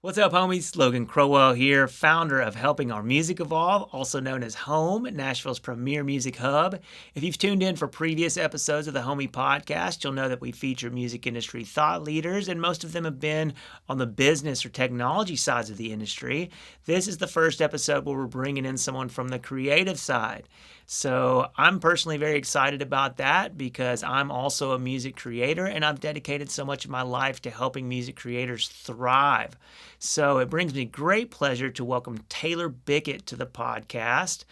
What's up, homies? Logan Crowell here, founder of Helping Our Music Evolve, also known as Home, Nashville's premier music hub. If you've tuned in for previous episodes of the Homie podcast, you'll know that we feature music industry thought leaders, and most of them have been on the business or technology sides of the industry. This is the first episode where we're bringing in someone from the creative side. So I'm personally very excited about that because I'm also a music creator and I've dedicated so much of my life to helping music creators thrive. So it brings me great pleasure to welcome Taylor Bickett to the podcast.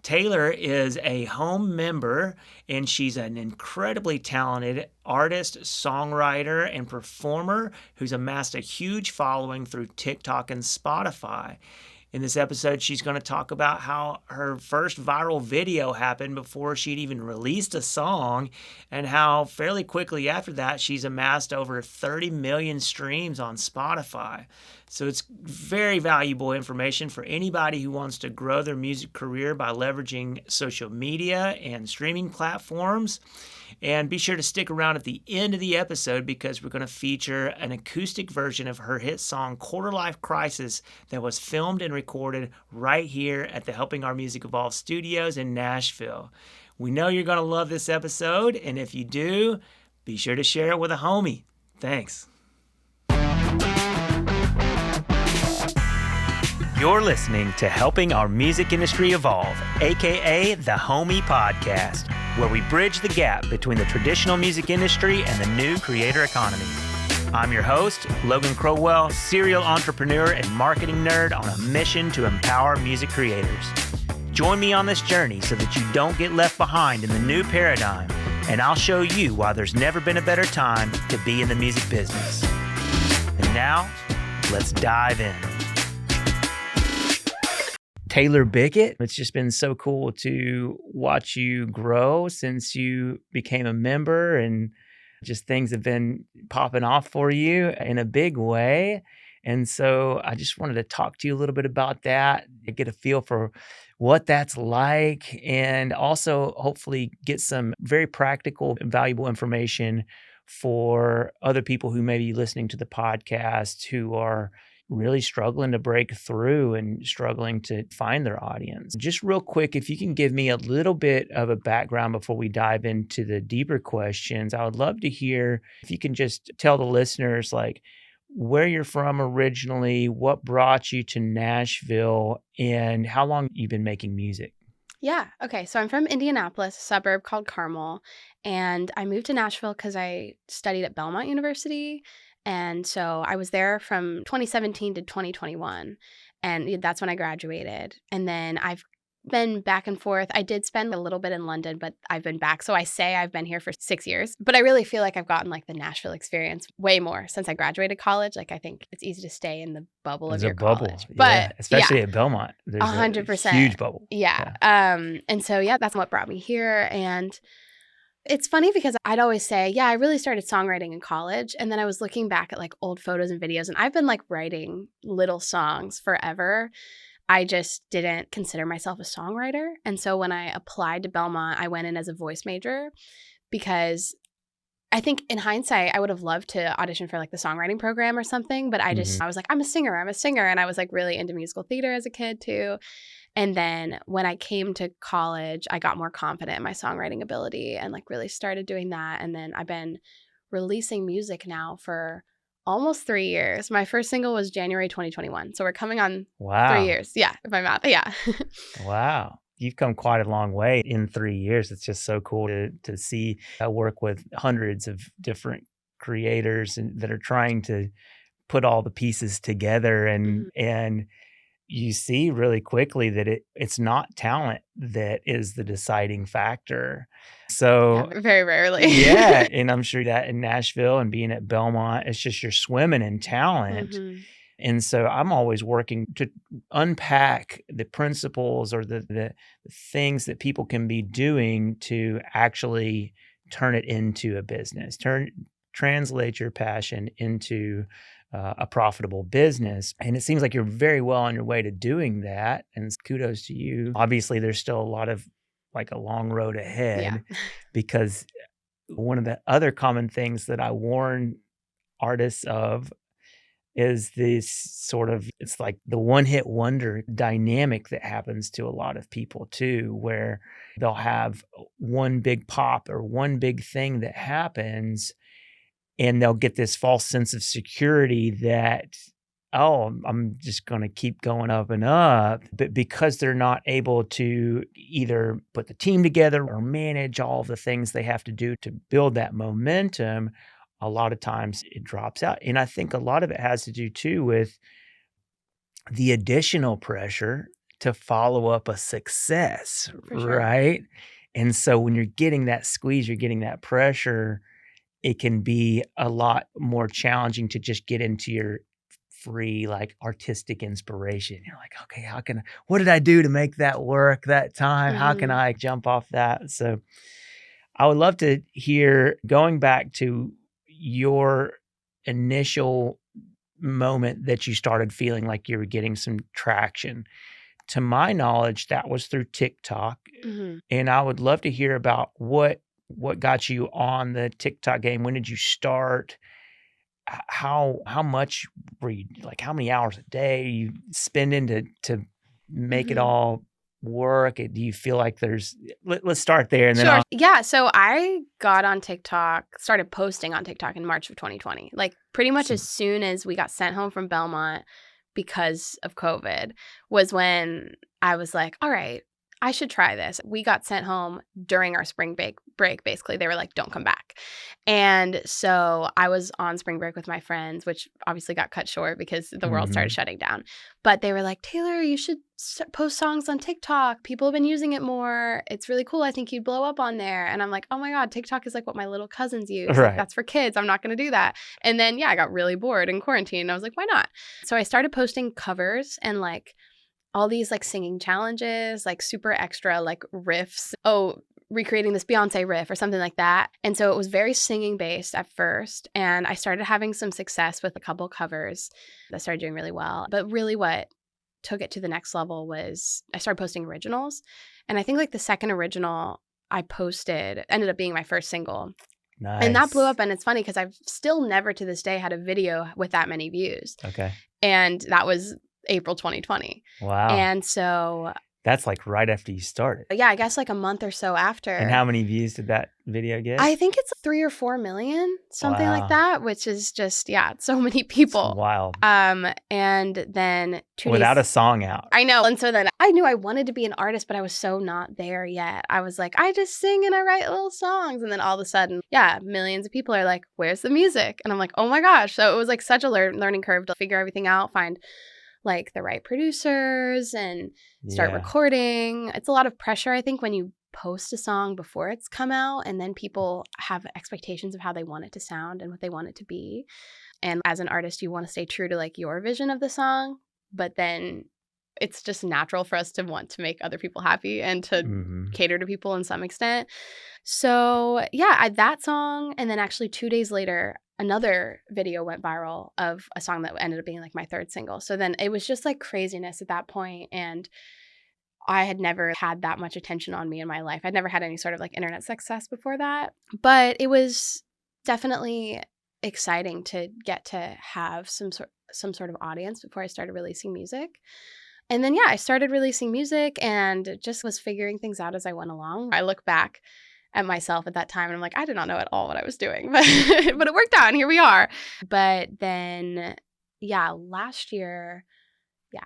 Taylor is a home member and she's an incredibly talented artist, songwriter, and performer who's amassed a huge following through TikTok and Spotify. In this episode, she's going to talk about how her first viral video happened before she'd even released a song, and how fairly quickly after that, she's amassed over 30 million streams on Spotify. So it's very valuable information for anybody who wants to grow their music career by leveraging social media and streaming platforms. And be sure to stick around at the end of the episode because we're going to feature an acoustic version of her hit song Quarter Life Crisis that was filmed and recorded right here at the Helping Our Music Evolve studios in Nashville. We know you're going to love this episode, and if you do, be sure to share it with a homie. Thanks. You're listening to Helping Our Music Industry Evolve, aka the Homie Podcast, where we bridge the gap between the traditional music industry and the new creator economy. I'm your host, Logan Crowell, serial entrepreneur and marketing nerd on a mission to empower music creators. Join me on this journey so that you don't get left behind in the new paradigm, and I'll show you why there's never been a better time to be in the music business. And now, let's dive in. Taylor Bickett, it's just been so cool to watch you grow since you became a member, and just things have been popping off for you in a big way. And so I just wanted to talk to you a little bit about that, get a feel for what that's like, and also hopefully get some very practical and valuable information for other people who may be listening to the podcast who are really struggling to break through and struggling to find their audience. Just real quick, if you can give me a little bit of a background before we dive into the deeper questions, I would love to hear if you can just tell the listeners like where you're from originally, what brought you to Nashville, and how long you've been making music. Yeah. Okay. So I'm from Indianapolis, a suburb called Carmel, and I moved to Nashville because I studied at Belmont University. And so I was there from 2017 to 2021, and that's when I graduated. And then I've been back and forth. I did spend a little bit in London, but I've been back. So I say I've been here for 6 years, but I really feel like I've gotten like the Nashville experience way more since I graduated college. Like I think it's easy to stay in the bubble of your college. But especially at Belmont. There's 100%. a huge bubble. Yeah. And so, yeah, that's what brought me here. And it's funny because I'd always say, yeah, I really started songwriting in college. And then I was looking back at like old photos and videos, and I've been like writing little songs forever. I just didn't consider myself a songwriter. And so when I applied to Belmont, I went in as a voice major because I think in hindsight, I would have loved to audition for like the songwriting program or something. But I was like, I'm a singer. And I was like really into musical theater as a kid too. And then when I came to college, I got more confident in my songwriting ability and like really started doing that. And then I've been releasing music now for almost 3 years. My first single was January 2021. So we're coming on 3 years. Yeah, if my math. Yeah. Wow. You've come quite a long way in 3 years. It's just so cool to see. I work with hundreds of different creators that are trying to put all the pieces together, and you see really quickly that it's not talent that is the deciding factor. So yeah, very rarely. Yeah. And I'm sure that in Nashville and being at Belmont, it's just you're swimming in talent. Mm-hmm. And so I'm always working to unpack the principles or the things that people can be doing to actually turn it into a business, translate your passion into a profitable business. And it seems like you're very well on your way to doing that. And kudos to you. Obviously, there's still a lot of like a long road ahead because one of the other common things that I warn artists of is this sort of, it's like the one-hit wonder dynamic that happens to a lot of people too, where they'll have one big pop or one big thing that happens, and they'll get this false sense of security that, "Oh, I'm just gonna keep going up and up." But because they're not able to either put the team together or manage all of the things they have to do to build that momentum, a lot of times it drops out. And I think a lot of it has to do too with the additional pressure to follow up a success, For sure. right? And so when you're getting that squeeze, you're getting that pressure, it can be a lot more challenging to just get into your free, like, artistic inspiration. You're like, "Okay, what did I do to make that work that time? How can Mhm. I jump off that?" So, I would love to hear, going back to your initial moment that you started feeling like you were getting some traction. To my knowledge, that was through TikTok, Mhm. and I would love to hear about what got you on the TikTok game. When did you start? How much were you, like, how many hours a day you spending to make it Mhm. all work? Do you feel like there's let's start there, and then Sure. I'll Yeah, so I got on TikTok, started posting on TikTok in March of 2020. Like pretty much so as soon as we got sent home from Belmont because of COVID was when I was like, "All right, I should try this." We got sent home during our spring break basically. They were like, "Don't come back." And so I was on spring break with my friends, which obviously got cut short because the world started Mhm. shutting down. But they were like, "Taylor, you should post songs on TikTok. People have been using it more. It's really cool. I think you'd blow up on there." And I'm like, "Oh my God, TikTok is like what my little cousins use. Like, Right. that's for kids. I'm not going to do that." And then, yeah, I got really bored in quarantine. And I was like, why not? So I started posting covers and like all these like singing challenges, like super extra, like riffs. Oh, recreating this Beyonce riff or something like that. And so it was very singing based at first. And I started having some success with a couple covers that started doing really well. But really, what took it to the next level was I started posting originals. And I think like the second original I posted ended up being my first single. And that blew Nice. up. And it's funny because I've still never to this day had a video with that many views. Okay. And that was April 2020. Wow. And so, That's, like, right after you started. yeah, I guess like a month or so And after, how many views did that video get? I think it's 3 or 4 million, something like Wow. that, which is just, yeah, so many It's people. wild. And then 2 Without a days, song out. I know. And so then I knew I wanted to be an artist, but I was so not there yet. I was like, I just sing and I write little songs. And then all of a sudden, yeah, millions of people are like, where's the music? And I'm like, oh my gosh. So it was like such a learning curve to figure everything out, find like the right producers and start Yeah. recording. It's a lot of pressure, I think, when you post a song before it's come out and then people have expectations of how they want it to sound and what they want it to be. And as an artist, you want to stay true to like your vision of the song, but then it's just natural for us to want to make other people happy and to Mhm. cater to people in some extent. So, yeah, that song. And then actually 2 days later, another video went viral of a song that ended up being like my third single. So then it was just like craziness at that point. And I had never had that much attention on me in my life. I'd never had any sort of like internet success before that. But it was definitely exciting to get to have some sort of audience before I started releasing music. And then yeah, I started releasing music and just was figuring things out as I went along. I look back at myself at that time and I'm like, I did not know at all what I was doing, but but it worked out and here we are. But then yeah, last year, yeah,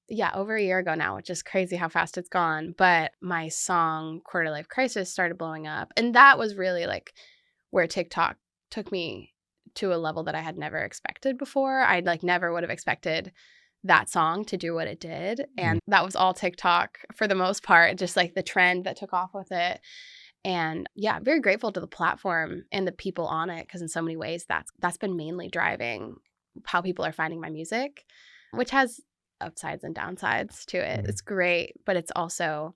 yeah, over a year ago now, which is crazy how fast it's gone. But my song Quarter Life Crisis started blowing up. And that was really like where TikTok took me to a level that I had never expected before. I'd like never would have expected that song to do what it did. Mm. And that was all TikTok for the most part, just like the trend that took off with it. And yeah, very grateful to the platform and the people on it because in so many ways that's been mainly driving how people are finding my music, which has upsides and downsides to it. Mhm. It's great, but it's also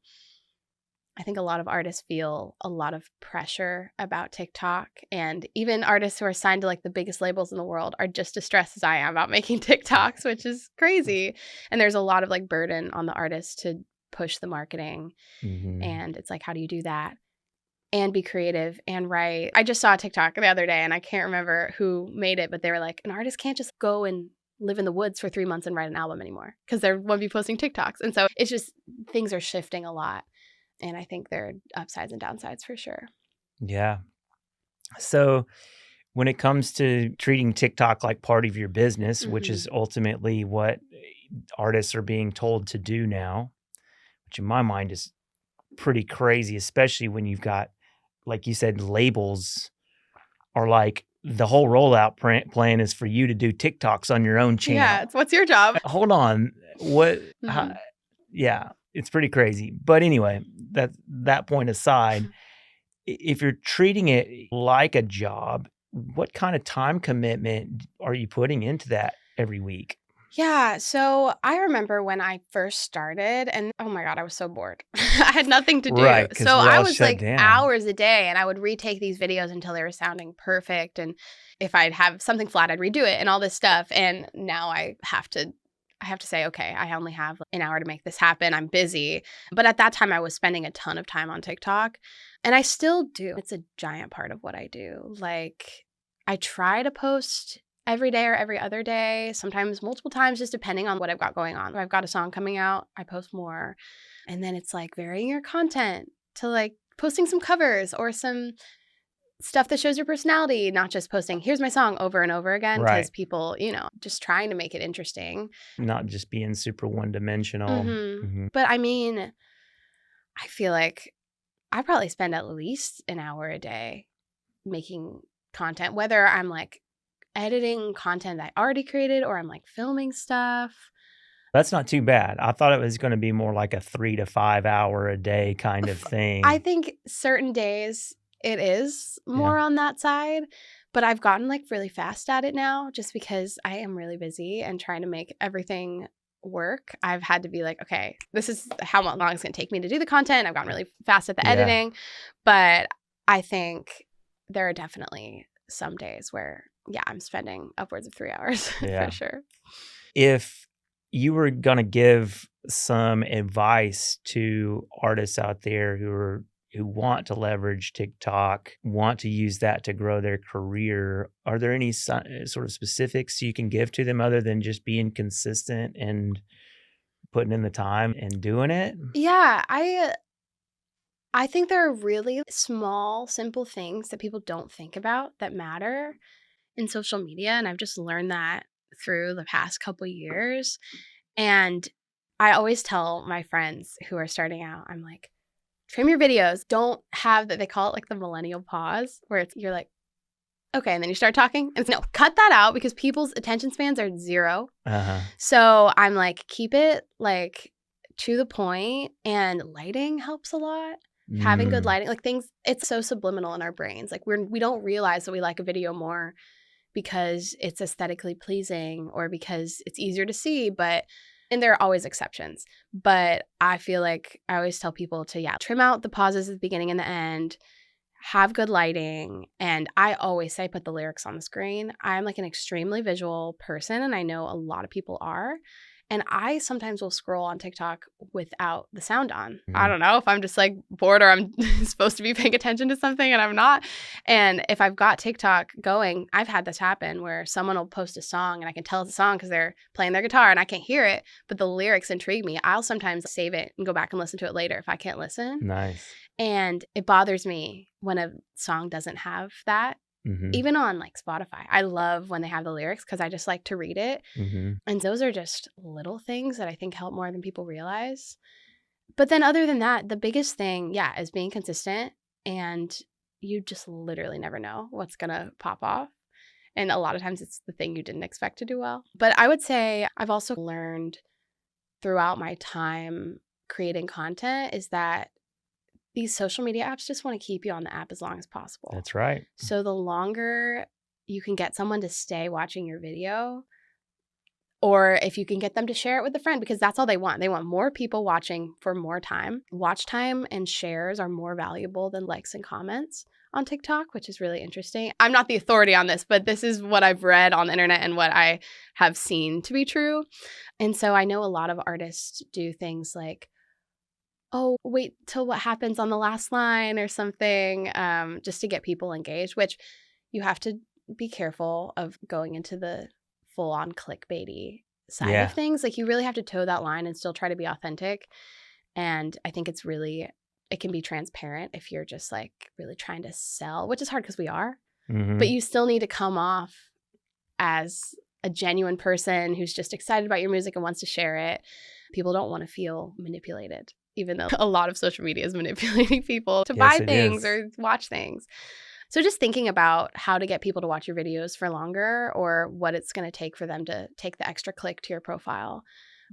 I think a lot of artists feel a lot of pressure about TikTok, and even artists who are signed to like the biggest labels in the world are just as stressed as I am about making TikToks, which is crazy. And there's a lot of like burden on the artist to push the marketing, Mhm. and it's like how do you do that and be creative and write. I just saw a TikTok the other day and I can't remember who made it, but they were like, an artist can't just go and live in the woods for 3 months and write an album anymore because they won't be posting TikToks. And so it's just things are shifting a lot. And I think there are upsides and downsides for sure. Yeah. So when it comes to treating TikTok like part of your business, which is ultimately what artists are being told to do now, which in my mind is pretty crazy, especially when you've got, like you said, labels are like the whole rollout plan is for you to do TikToks on your own channel. Yeah, what's your job? Hold on. Yeah, it's pretty crazy. But anyway, that point aside, if you're treating it like a job, what kind of time commitment are you putting into that every week? Yeah, so I remember when I first started and oh my God, I was so bored. I had nothing to do. Right, 'cause so we're I all was shut like down. hours a day and I would retake these videos until they were sounding perfect. And if I'd have something flat, I'd redo it and all this stuff. And now I have to say, okay, I only have an hour to make this happen. I'm busy. But at that time I was spending a ton of time on TikTok and I still do. It's a giant part of what I do. Like I try to post every day or every other day, sometimes multiple times, just depending on what I've got going on. If I've got a song coming out, I post more. And then it's like varying your content to like posting some covers or some stuff that shows your personality, not just posting, here's my song over and over again. Because Right. people, just trying to make it interesting. Not just being super one-dimensional. But I mean, I feel like I probably spend at least an hour a day making content, whether I'm like editing content that I already created or I'm like filming stuff. That's not too bad. I thought it was going to be more like a 3 to 5 hour a day kind of thing. I think certain days it is more on that side, but I've gotten like really fast at it now just because I am really busy and trying to make everything work. I've had to be like, okay, this is how long it's going to take me to do the content. I've gotten really fast at the editing, but I think there are definitely some days where I'm spending upwards of 3 hours for sure. If you were going to give some advice to artists out there who want to leverage TikTok, want to use that to grow their career, are there any sort of specifics you can give to them other than just being consistent and putting in the time and doing it? Yeah, I think there are really small, simple things that people don't think about that matter in social media. And I've just learned that through the past couple years. And I always tell my friends who are starting out, I'm like, trim your videos. Don't have that. They call it like the millennial pause where you're like, okay. And then you start talking and no, cut that out because people's attention spans are 0. So I'm like, keep it like to the point, and lighting helps a lot. Having good lighting, like things, it's so subliminal in our brains. Like we don't realize that we like a video more because it's aesthetically pleasing or because it's easier to see, and there are always exceptions. But I feel like I always tell people to, trim out the pauses at the beginning and the end, have good lighting. And I always say, put the lyrics on the screen. I'm like an extremely visual person, and I know a lot of people are. And I sometimes will scroll on TikTok without the sound on. I don't know if I'm just like bored or I'm supposed to be paying attention to something and I'm not. And if I've got TikTok going, I've had this happen where someone will post a song and I can tell it's a song because they're playing their guitar and I can't hear it, but the lyrics intrigue me. I'll sometimes save it and go back and listen to it later if I can't listen. Nice. And it bothers me when a song doesn't have that. Even on like Spotify, I love when they have the lyrics because I just like to read it. And those are just little things that I think help more than people realize. But then other than that, the biggest thing, is being consistent, and you just literally never know what's going to pop off. And a lot of times it's the thing you didn't expect to do well. But I would say I've also learned throughout my time creating content is that these social media apps just want to keep you on the app as long as possible. That's right. So the longer you can get someone to stay watching your video, or if you can get them to share it with a friend, because that's all they want. They want more people watching for more time. Watch time and shares are more valuable than likes and comments on TikTok, which is really interesting. I'm not the authority on this, but this is what I've read on the internet and what I have seen to be true. And so I know a lot of artists do things like, oh, wait till what happens on the last line or something, just to get people engaged, which you have to be careful of going into the full-on clickbaity side of Yeah. things. Like, you really have to toe that line and still try to be authentic. And I think it can be transparent if you're just like really trying to sell, which is hard because we are, but Mm-hmm. you still need to come off as a genuine person who's just excited about your music and wants to share it. People don't want to feel manipulated, even though a lot of social media is manipulating people to Yes, buy it things is. or watch things. So just thinking about how to get people to watch your videos for longer, or what it's going to take for them to take the extra click to your profile.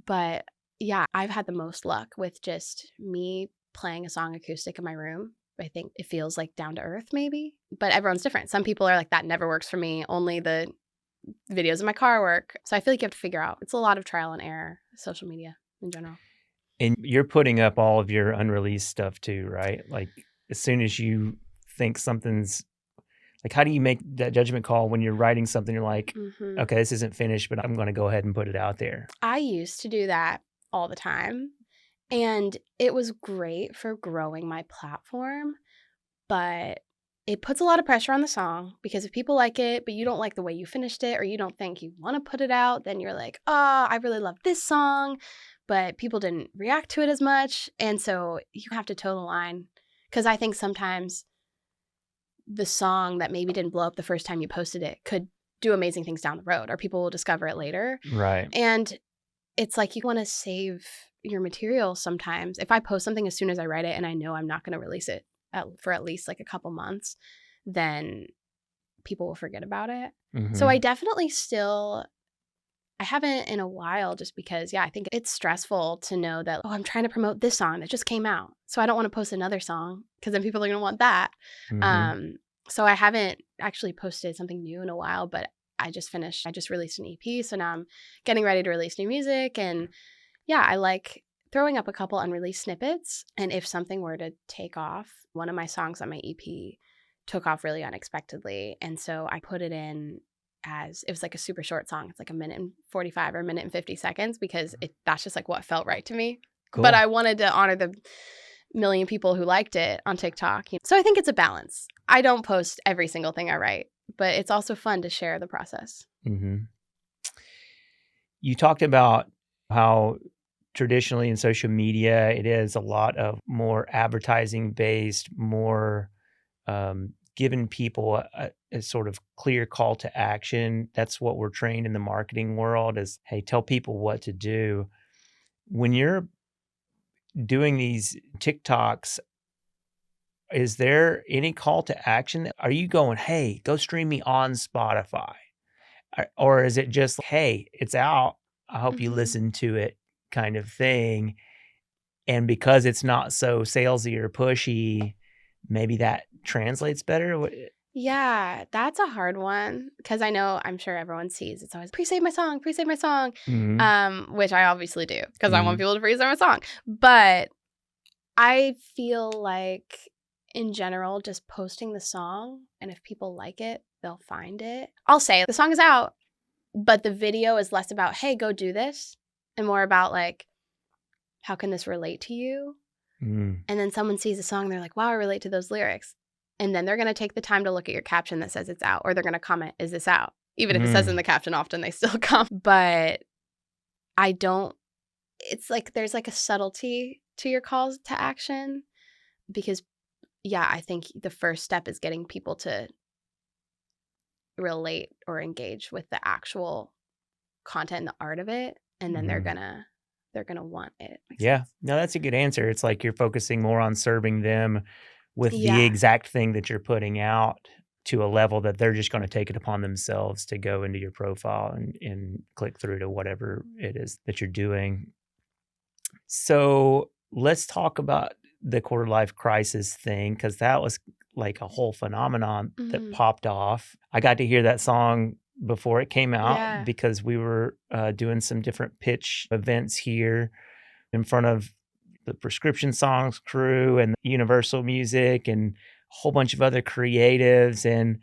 But yeah, I've had the most luck with just me playing a song acoustic in my room. I think it feels like down to earth maybe, but everyone's different. Some people are like, that never works for me. Only the videos in my car work. So I feel like you have to figure out. It's a lot of trial and error, social media in general. And you're putting up all of your unreleased stuff too, right? Like as soon as you think something's like, how do you make that judgment call when you're writing something? You're like, Hmm. okay, this isn't finished, but I'm going to go ahead and put it out there. I used to do that all the time. And it was great for growing my platform, but it puts a lot of pressure on the song because if people like it, but you don't like the way you finished it or you don't think you want to put it out, then you're like, oh, I really love this song, but people didn't react to it as much. And so you have to toe the line because I think sometimes the song that maybe didn't blow up the first time you posted it could do amazing things down the road, or people will discover it later. Right. And it's like you want to save your material sometimes. If I post something as soon as I write it and I know I'm not going to release it for at least like a couple months, then people will forget about it. So Mm-hmm. I definitely I haven't in a while just because, yeah, I think it's stressful to know that, oh, I'm trying to promote this song that just came out. So I don't want to post another song because then people are going to want that. Mm-hmm. Um, so I haven't actually posted something new in a while, but I just released an EP. So now I'm getting ready to release new music. And yeah, I like throwing up a couple unreleased snippets. And if something were to take off, one of my songs on my EP took off really unexpectedly. And so I put it in as it was like a super short song. It's like a minute and 45 or a minute and 50 seconds because that's just like what felt right to me. But Cool. I wanted to honor the million people who liked it on TikTok. So I think it's a balance. I don't post every single thing I write, but it's also fun to share the process. Mm-hmm. You talked about how traditionally in social media, it is a lot of more advertising based, more giving people a sort of clear call to action. That's what we're trained in the marketing world is, hey, tell people what to do. When you're doing these TikToks, is there any call to action? Are you going, hey, go stream me on Spotify? Or is it just, hey, it's out. I hope you Mhm. listen to it kind of thing. And because it's not so salesy or pushy, maybe that translates better. Yeah, that's a hard one because I'm sure everyone sees it's always pre-save my song, Mhm, which I obviously do because I want mhm, people to pre-save my song. But I feel like in general, just posting the song and if people like it, they'll find it. I'll say the song is out, but the video is less about, hey, go do this, and more about like, how can this relate to you? mhm, And then someone sees a song, they're like, wow, I relate to those lyrics. And then they're going to take the time to look at your caption that says it's out, or they're going to comment, is this out? Even if it says in mm. the caption, often they still come. But I don't, it's like there's like a subtlety to your calls to action because, yeah, I think the first step is getting people to relate or engage with the actual content and the art of it. And then Mhm. they're gonna want it. Makes Yeah. sense. No, that's a good answer. It's like you're focusing more on serving them with the Yeah. exact thing that you're putting out to a level that they're just gonna take it upon themselves to go into your profile and click through to whatever it is that you're doing. So, let's talk about the quarter life crisis thing because that was like a whole phenomenon that Hmm. popped off. I got to hear that song before it came out Yeah. because we were, doing some different pitch events here in front of the Prescription Songs crew and Universal Music and a whole bunch of other creatives, and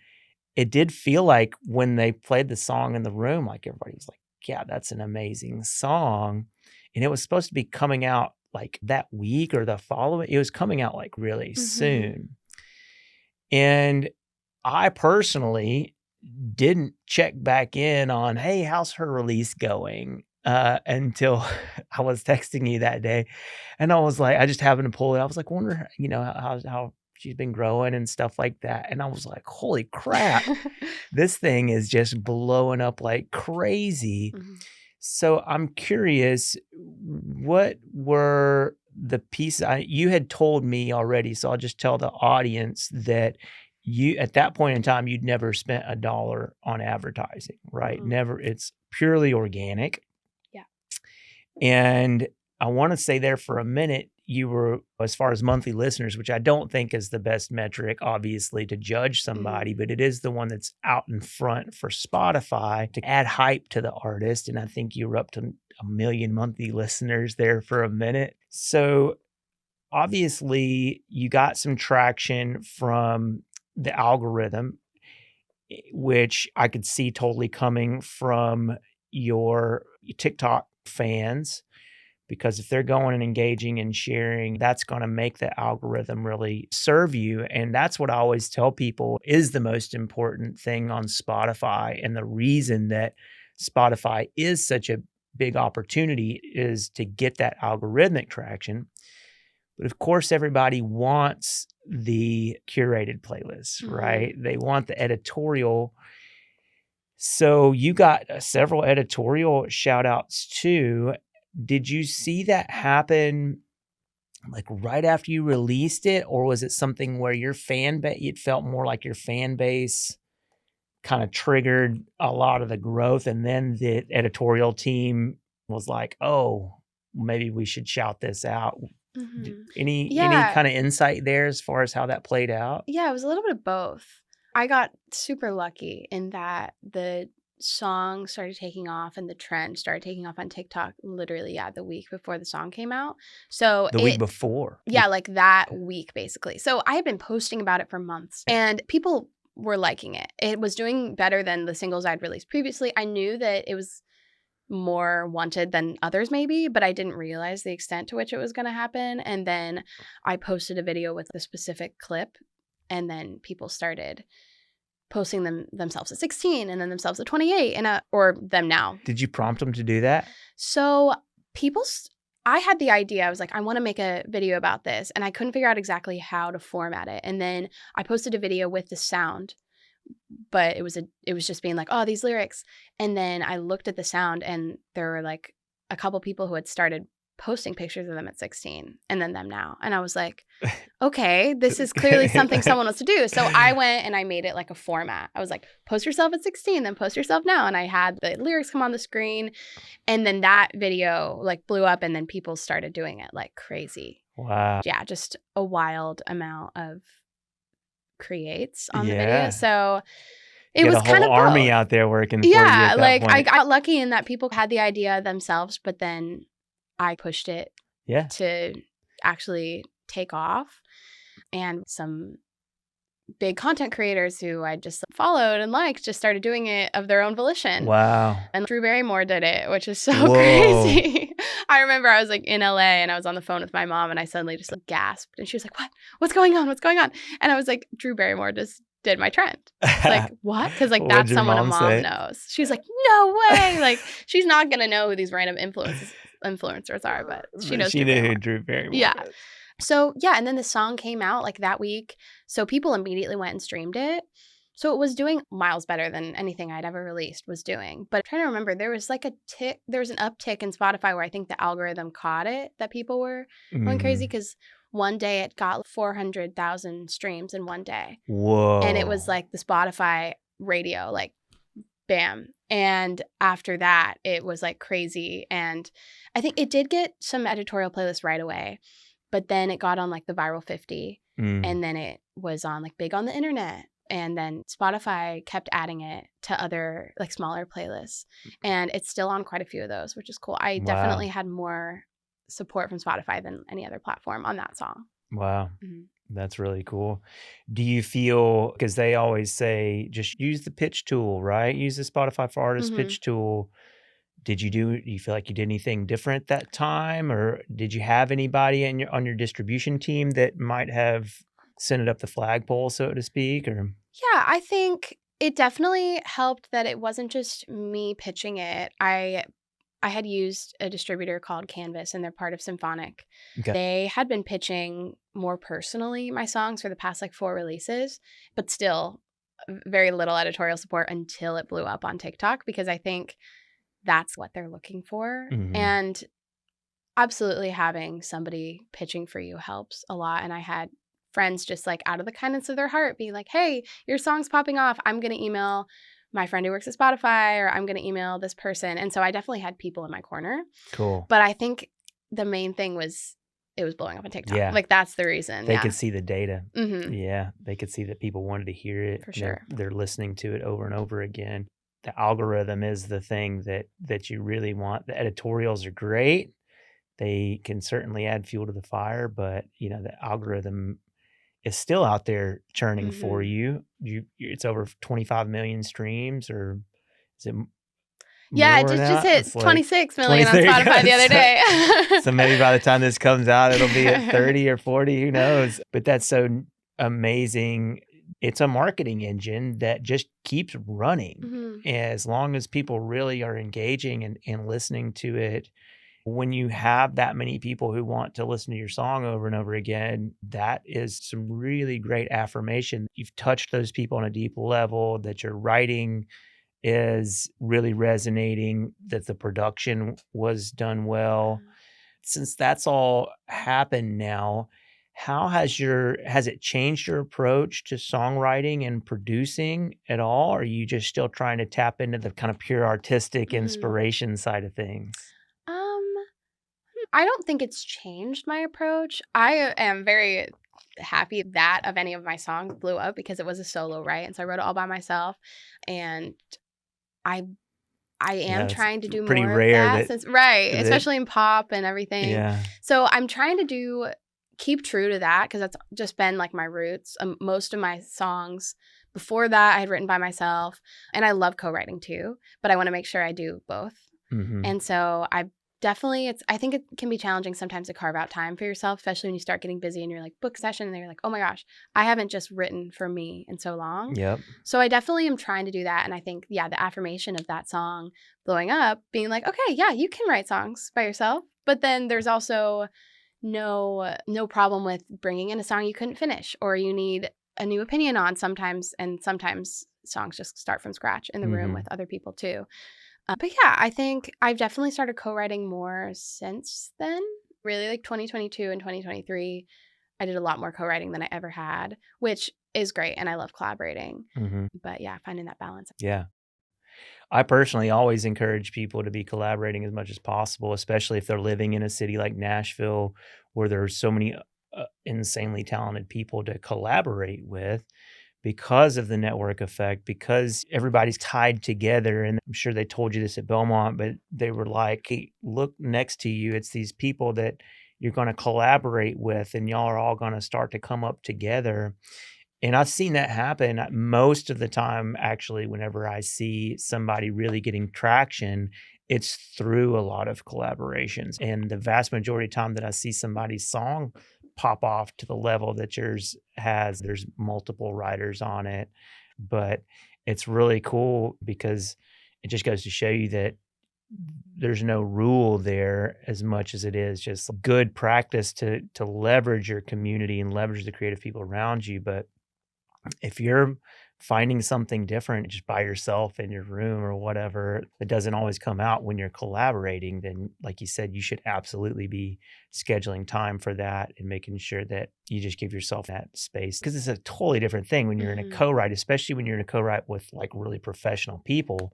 it did feel like when they played the song in the room, like, everybody was like, "Yeah, that's an amazing song," and it was supposed to be coming out, like that week or the following. It was coming out like really Mhm. soon. And I personally didn't check back in on, hey, how's her release going? Until I was texting you that day. And I was like, I just happened to pull it. I was like, wonder, how she's been growing and stuff like that. And I was like, holy crap, this thing is just blowing up like crazy. Mhm. So I'm curious, what were the pieces you had told me already? So I'll just tell the audience that you, at that point in time, you'd never spent $1 on advertising, right? Mm-mm. Never. It's purely organic. Yeah. And I want to say there for a minute, you were, as far as monthly listeners, which I don't think is the best metric, obviously, to judge somebody, but it is the one that's out in front for Spotify to add hype to the artist. And I think you were up to 1 million monthly listeners there for a minute. So obviously, you got some traction from the algorithm, which I could see totally coming from your TikTok fans. Because if they're going and engaging and sharing, that's going to make the algorithm really serve you. And that's what I always tell people is the most important thing on Spotify. And the reason that Spotify is such a big opportunity is to get that algorithmic traction. But of course, everybody wants the curated playlists, right? They want the editorial. So you got several editorial shout outs too. Did you see that happen like right after you released it? Or was it something where your fan base, it felt more like your fan base kind of triggered a lot of the growth? And then the editorial team was like, oh, maybe we should shout this out. Any Yeah. kind of insight there as far as how that played out? Yeah, it was a little bit of both. I got super lucky in that the song started taking off and the trend started taking off on TikTok literally, the week before the song came out. So The week before. Yeah, like that week basically. So I had been posting about it for months and people were liking it. It was doing better than the singles I'd released previously. I knew that it was more wanted than others maybe, but I didn't realize the extent to which it was going to happen. And then I posted a video with a specific clip, and then people started posting themselves at 16 and then themselves at 28 and or them now. Did you prompt them to do that? So I had the idea. I was like, I want to make a video about this, and I couldn't figure out exactly how to format it. And then I posted a video with the sound, but it was just being like, oh, these lyrics. And then I looked at the sound, and there were like a couple people who had started posting pictures of them at 16 and then them now. And I was like, okay, this is clearly something someone wants to do. So I went and I made it like a format. I was like, post yourself at 16, then post yourself now. And I had the lyrics come on the screen. And then that video like blew up, and then people started doing it like crazy. Wow. Yeah, just a wild amount of creates on the video. So it was kind of a whole army out there working for you at that like point. I got lucky in that people had the idea themselves, but then I pushed it to actually take off. And some big content creators who I just followed and liked just started doing it of their own volition. Wow. And Drew Barrymore did it, which is so crazy. I remember I was like in LA and I was on the phone with my mom, and I suddenly just like gasped, and she was like, what's going on? What's going on? And I was like, Drew Barrymore just did my trend. Like, what? Because like that's someone a mom knows. She was like, no way. Like, she's not going to know who these random influencers are, but she knows. She knew who Drew Barrymore was. So and then the song came out like that week. So people immediately went and streamed it. So it was doing miles better than anything I'd ever released was doing. But I'm trying to remember, there was like an uptick in Spotify where I think the algorithm caught it, that people were going crazy, because one day it got 400,000 streams in one day. Whoa. And it was like the Spotify radio, like bam. And after that, it was like crazy. And I think it did get some editorial playlists right away. But then it got on like the viral 50, and then it was on like big on the internet. And then Spotify kept adding it to other like smaller playlists. And it's still on quite a few of those, which is cool. I definitely had more support from Spotify than any other platform on that song. Wow. That's really cool. Do you feel, because they always say just use the pitch tool, right? Use the Spotify for Artists pitch tool. do you feel like you did anything different that time, or did you have anybody on your distribution team that might have sent it up the flagpole, so to speak, or Yeah, I think it definitely helped that it wasn't just me pitching it. I had used a distributor called Canvas, and they're part of Symphonic. okay. They had been pitching more personally my songs for the past like 4 releases, but still very little editorial support until it blew up on TikTok, because I think that's what they're looking for. Mhm. And absolutely having somebody pitching for you helps a lot. And I had friends just like out of the kindness of their heart be like, hey, your song's popping off. I'm going to email my friend who works at Spotify, or I'm going to email this person. And so I definitely had people in my corner. Cool. But I think the main thing was it was blowing up on TikTok. Yeah. Like that's the reason. They Yeah. could see the data. Mm-hmm. Yeah, they could see that people wanted to hear it. For And sure. they're listening to it over and over again. The algorithm is the thing that you really want. The editorials are great. They can certainly add fuel to the fire, but the algorithm is still out there churning for Mm-hmm. you. It's over 25 million streams, or is it Yeah, it more just now? hit It's like 26 million on 23. Spotify the other day. So maybe by the time this comes out, it'll be at 30 or 40, who knows? But that's so amazing. It's a marketing engine that just keeps running. Mm-hmm. As long as people really are engaging and listening to it. When you have that many people who want to listen to your song over and over again, that is some really great affirmation. You've touched those people on a deep level, that your writing is really resonating, that the production was done well. Since that's all happened now, how has it changed your approach to songwriting and producing at all? Or are you just still trying to tap into the kind of pure artistic Mm-hmm. inspiration side of things? Um, I don't think it's changed my approach. I am very happy that of any of my songs blew up because it was a solo, right? And so I wrote it all by myself, and I I am Yeah, it's trying to do pretty more of rare that that since right, that especially in pop and everything. yeah. So I'm trying to keep true to that because that's just been like my roots. Most of my songs before that I had written by myself, and I love co-writing too, but I want to make sure I do both. Mhm. And so I think it can be challenging sometimes to carve out time for yourself, especially when you start getting busy and you're like book session and you're like, oh my gosh, I haven't just written for me in so long. Yep. So I definitely am trying to do that. And I think, yeah, the affirmation of that song blowing up, being like, okay, yeah, you can write songs by yourself. But then there's also no problem with bringing in a song you couldn't finish or you need a new opinion on sometimes. And sometimes songs just start from scratch in the room Mhm. with other people too. But yeah, I think I've definitely started co-writing more since then. Really, like 2022 and 2023, I did a lot more co-writing than I ever had, which is great, and I love collaborating. Mhm. But yeah, finding that balance. Yeah. I personally always encourage people to be collaborating as much as possible, especially if they're living in a city like Nashville where there's so many insanely talented people to collaborate with because of the network effect, because everybody's tied together. And I'm sure they told you this at Belmont, but they were like, hey, look next to you. It's these people that you're going to collaborate with, and y'all are all going to start to come up together. And I've seen that happen most of the time, actually, whenever I see somebody really getting traction, it's through a lot of collaborations. And the vast majority of time that I see somebody's song pop off to the level that yours has, there's multiple writers on it. But it's really cool because it just goes to show you that there's no rule there as much as it is just good practice to leverage your community and leverage the creative people around you. But if you're finding something different just by yourself in your room or whatever that doesn't always come out when you're collaborating, then like you said, you should absolutely be scheduling time for that and making sure that you just give yourself that space, because it's a totally different thing when you're in a Mm-hmm. co-write, especially when you're in a co-write with like really professional people.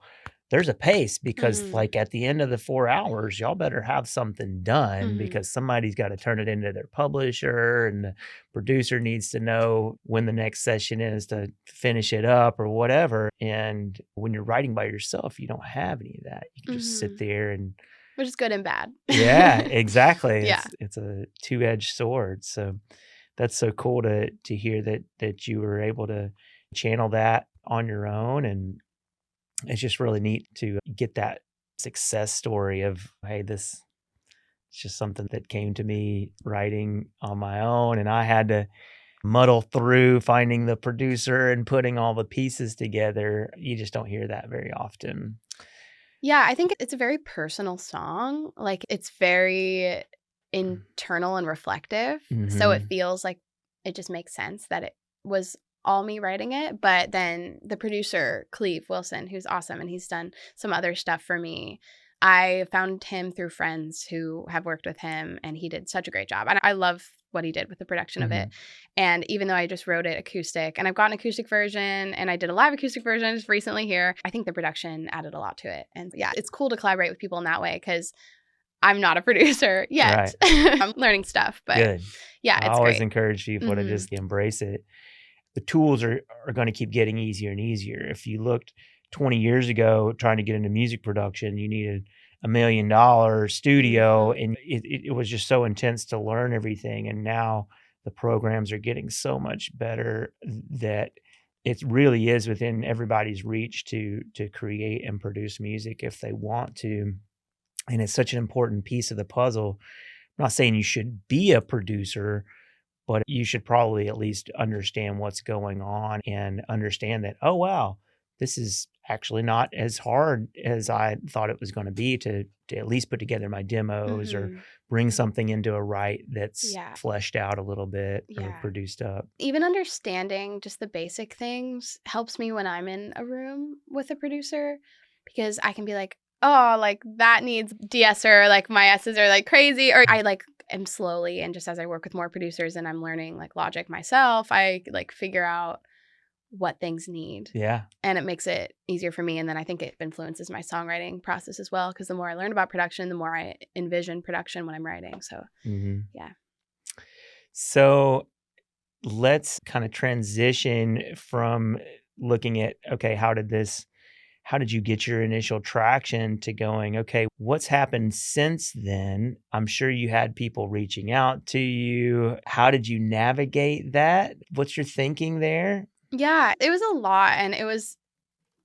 There's a pace because Mm-hmm. like at the end of the 4 hours, y'all better have something done Mm-hmm. because somebody's got to turn it into their publisher, and the producer needs to know when the next session is to finish it up or whatever. And when you're writing by yourself, you don't have any of that. You can just sit Mm-hmm. there and Which is good and bad. yeah, exactly. Yeah. It's a two-edged sword. So that's so cool to hear that you were able to channel that on your own, and it's just really neat to get that success story of, hey, this it's just something that came to me writing on my own, and I had to muddle through finding the producer and putting all the pieces together. You just don't hear that very often. Yeah, I think it's a very personal song. Like, it's very internal and reflective. So it Mm-hmm. feels like it just makes sense that it was all me writing it. But then the producer, Cleve Wilson, who's awesome, and he's done some other stuff for me. I found him through friends who have worked with him, and he did such a great job. And I love what he did with the production of Mm-hmm. it. And even though I just wrote it acoustic, and I've got an acoustic version, and I did a live acoustic version just recently here, I think the production added a lot to it. And yeah, it's cool to collaborate with people in that way because I'm not a producer yet. Right. I'm learning stuff, but Good. yeah, I it's always great. encourage people to Mhm. just embrace it. The tools are going to keep getting easier and easier. If you looked 20 years ago trying to get into music production, you needed $1 million studio, Mhm. and it was just so intense to learn everything. And now the programs are getting so much better that it really is within everybody's reach to create and produce music if they want to. And it's such an important piece of the puzzle. I'm not saying you should be a producer, but you should probably at least understand what's going on and understand that, oh, wow, this is actually not as hard as I thought it was going to be to at least put together my demos or Mhm. bring something into a write that's Yeah. fleshed out a little bit or Yeah. produced up. Even understanding just the basic things helps me when I'm in a room with a producer because I can be like, oh, like that needs de-esser, like my S's are like crazy. Or I like am slowly, and just as I work with more producers and I'm learning like Logic myself, I like figure out what things need. Yeah. And it makes it easier for me. And then I think it influences my songwriting process as well. Because the more I learn about production, the more I envision production when I'm writing. So Hmm. yeah. So let's kind of transition from looking at, okay, how did you get your initial traction to going, okay, what's happened since then? I'm sure you had people reaching out to you. How did you navigate that? What's your thinking there? Yeah, it was a lot, and it was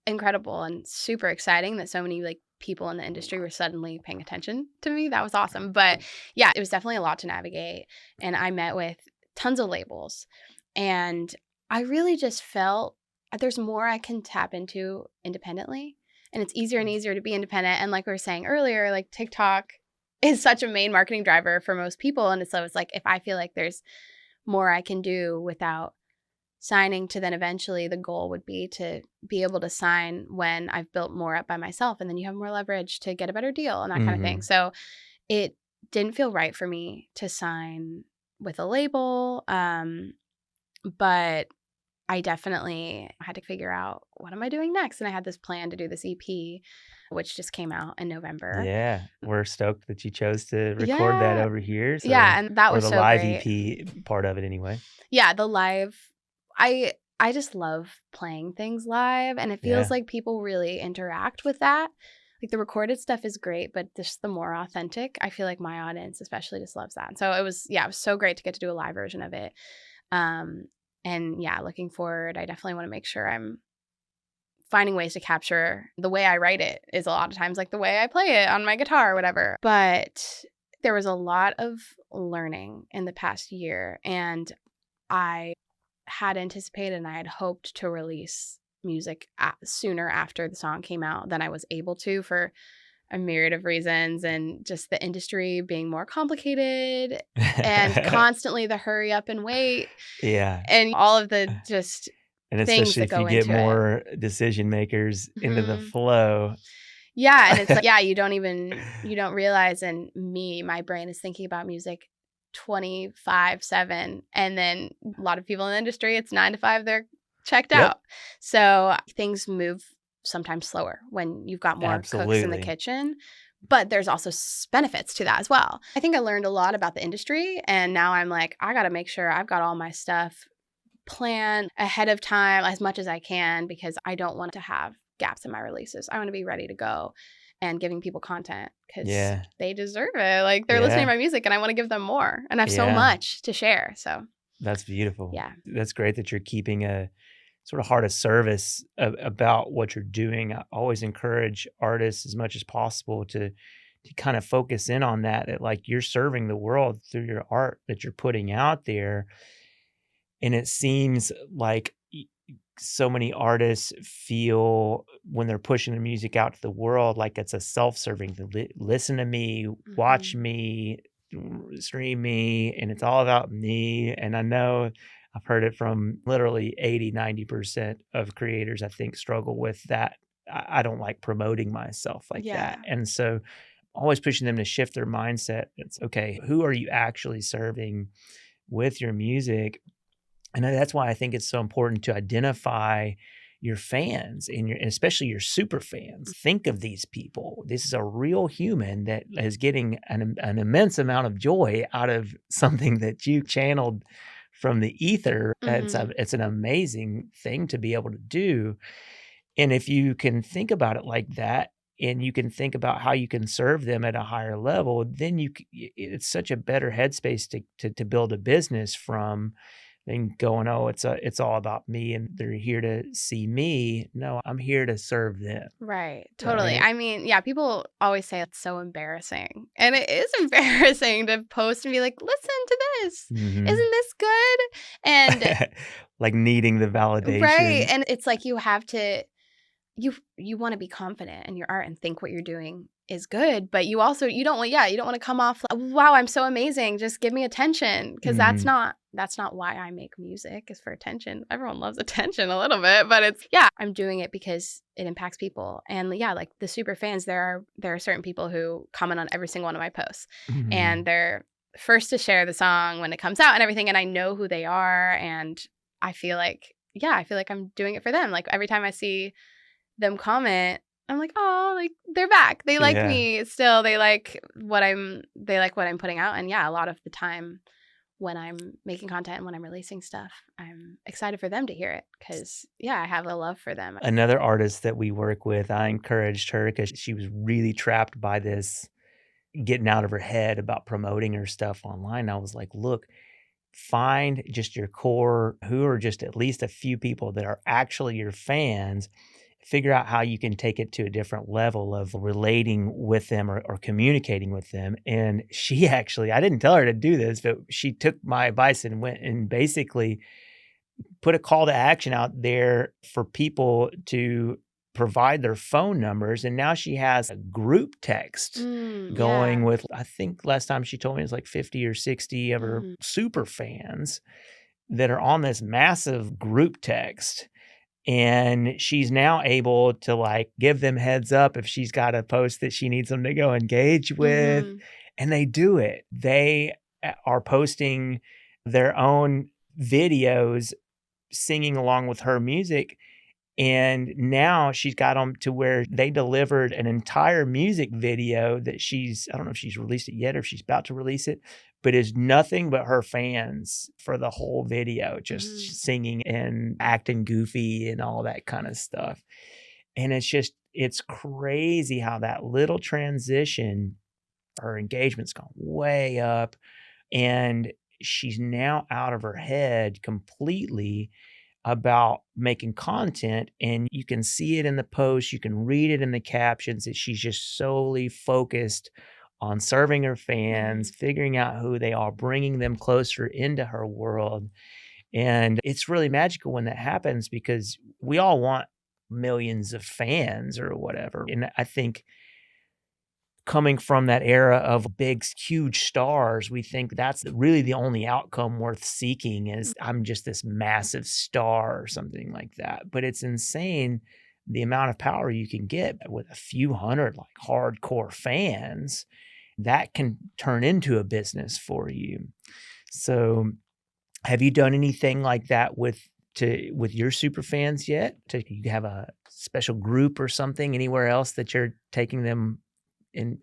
incredible and super exciting that so many like people in the industry were suddenly paying attention to me. That was awesome. But yeah, it was definitely a lot to navigate. And I met with tons of labels. And I really just felt there's more I can tap into independently. And it's easier and easier to be independent. And like we were saying earlier, like TikTok is such a main marketing driver for most people. And so it's like if I feel like there's more I can do without signing, to then eventually the goal would be to be able to sign when I've built more up by myself, and then you have more leverage to get a better deal and that kind of thing. Hmm. So it didn't feel right for me to sign with a label, but I definitely had to figure out what am I doing next, and I had this plan to do this EP, which just came out in November. Yeah. We're stoked that you chose to record that Yeah, over here. yeah, and that Or was the so live great. EP part of it anyway. Yeah, the live I just love playing things live, and it feels Yeah. like people really interact with that. Like the recorded stuff is great, but just the more authentic, I feel like my audience especially just loves that. And so it was so great to get to do a live version of it. Um and yeah, looking forward, I definitely want to make sure I'm finding ways to capture the way I write it is a lot of times like the way I play it on my guitar or whatever. But there was a lot of learning in the past year, and I had anticipated and I had hoped to release music sooner after the song came out than I was able to for a myriad of reasons, and just the industry being more complicated and constantly the hurry up and wait Yeah. and all of the just And things especially that if you go get into it. more decision makers into the Mhm. flow. Yeah, and it's like, yeah, you don't realize, and me, my brain is thinking about music 25/7, and then a lot of people in the industry, it's 9 to 5, they're checked Yep. out. So, things move sometimes slower when you've got more cooks in the Absolutely. kitchen, but there's also benefits to that as well. I think I learned a lot about the industry, and now I'm like, I gotta make sure I've got all my stuff planned ahead of time as much as I can because I don't want to have gaps in my releases. I want to be ready to go and giving people content because Yeah. they deserve it. Like they're listening to Yeah. my music and I want to give them more. And I have so Yeah. much to share. So That's beautiful. yeah. That's great that you're keeping a sort of heart of service about what you're doing. I always encourage artists as much as possible to kind of focus in on that like you're serving the world through your art that you're putting out there. And it seems like so many artists feel when they're pushing their music out to the world, like it's a self-serving thing. Listen to me, watch Mhm. me, stream me, and it's all about me. And I know I've heard it from literally 80, 90% of creators, I think, struggle with that. I don't like promoting myself like that. Yeah. And so always pushing them to shift their mindset. It's okay, who are you actually serving with your music? And that's why I think it's so important to identify your fans and especially your super fans. Think of these people. This is a real human that is getting an immense amount of joy out of something that you channeled from the ether. Mhm. It's an amazing thing to be able to do. And if you can think about it like that, and you can think about how you can serve them at a higher level, then it's such a better headspace to build a business from than going, oh, it's all about me and they're here to see me. No, I'm here to serve them. Right. Totally. Right. I mean, yeah, people always say it's so embarrassing. And it is embarrassing to post and be like, listen to this. Hmm. Isn't this good? And Like needing the right. validation. And it's like you have to you want to be confident in your art and think what you're doing is good, but you don't want you don't want to come off like, wow, I'm so amazing, just give me attention, because Hmm. that's not why I make music, is for attention. Everyone loves attention a little bit, but it's yeah, I'm doing it because it impacts people. And yeah, like the super fans, there are certain people who comment on every single one of my posts, and Hmm. they're first to share the song when it comes out and everything, and I know who they are, and I feel like I feel like I'm doing it for them. Like every time I see them comment, I'm like, "Oh, like they're back. They like Yeah. me still. They like what I'm putting out." And yeah, a lot of the time when I'm making content and when I'm releasing stuff, I'm excited for them to hear it, cuz yeah, I have a love for them. Another artist that we work with, I encouraged her because she was really trapped by this getting out of her head about promoting her stuff online. I was like, look, find just your core, who are just at least a few people that are actually your fans. Figure out how you can take it to a different level of relating with them or communicating with them. And she actually, I didn't tell her to do this, but she took my advice and went and basically put a call to action out there for people to provide their phone numbers. And now she has a group text going Yeah. with, I think last time she told me it was like 50 or 60 of her Mhm. super fans that are on this massive group text. And she's now able to like give them heads up if she's got a post that she needs them to go engage with. Mhm. And they do it. They are posting their own videos singing along with her music. And now she's got them to where they delivered an entire music video that I don't know if she's released it yet or if she's about to release it, but is nothing but her fans for the whole video, just Mhm. singing and acting goofy and all that kind of stuff. And it's crazy how that little transition, her engagement's gone way up and she's now out of her head completely about making content, and you can see it in the post, you can read it in the captions that she's just solely focused on serving her fans, Mhm. figuring out who they are, bringing them closer into her world. And it's really magical when that happens because we all want millions of fans or whatever. And I think coming from that era of big, huge stars, we think that's really the only outcome worth seeking is I'm just this massive star or something like that. But it's insane the amount of power you can get with a few hundred like hardcore fans that can turn into a business for you. So have you done anything like that with your super fans yet? Do you have a special group or something anywhere else that you're taking them in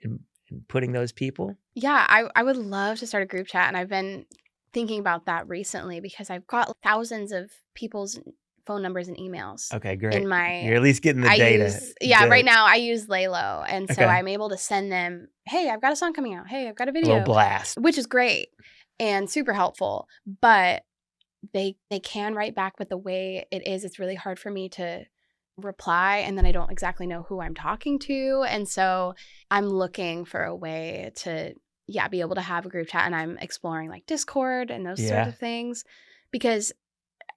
putting those people? Yeah, I would love to start a group chat, and I've been thinking about that recently because I've got thousands of people's phone numbers and emails Okay, in great. my You're at least getting the I data. use yeah, right Good. now I use Laylo, and so Okay. I'm able to send them, "Hey, I've got a song coming out. Hey, I've got a A little video," blast. which is great and super helpful, but they can write back, but the way it is, it's really hard for me to reply, and then I don't exactly know who I'm talking to. And so I'm looking for a way to be able to have a group chat, and I'm exploring like Discord and those sort Yeah. of things because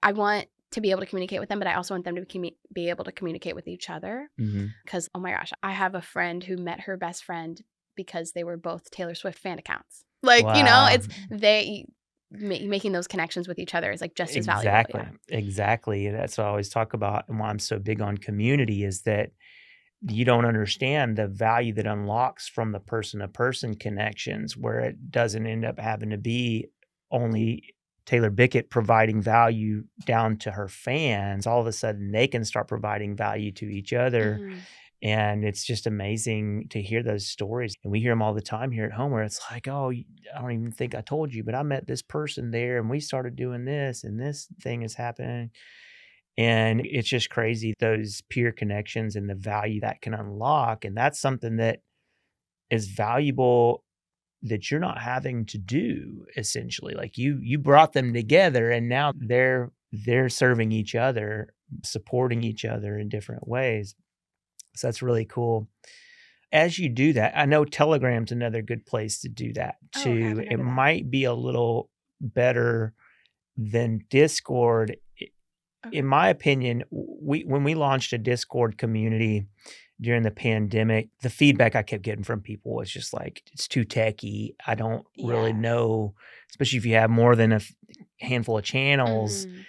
I want to be able to communicate with them, but I also want them to be able to communicate with each other. Mm-hmm. Because, oh my gosh, I have a friend who met her best friend because they were both Taylor Swift fan accounts. Like, Wow. it's making those connections with each other is like just as valuable. Yeah. Exactly. That's what I always talk about, and why I'm so big on community is that you don't understand the value that unlocks from the person-to-person connections, where it doesn't end up having to be only Taylor Bickett providing value down to her fans. All of a sudden, they can start providing value to each other. Mhm. And it's just amazing to hear those stories. And we hear them all the time here at home, where it's like, oh, I don't even think I told you, but I met this person there and we started doing this and this thing is happening. And it's just crazy, those peer connections and the value that can unlock. And that's something that is valuable that you're not having to do, essentially. Like you brought them together, and now they're serving each other, supporting each other in different ways. So that's really cool. As you do that, I know Telegram's another good place to do that Oh, okay, I too. haven't It heard of that. might be a little better than Discord. In Okay. my opinion, when we launched a Discord community during the pandemic, the feedback I kept getting from people was just like, it's too techy. I don't really Yeah. know, especially if you have more than a handful of channels. Mhm.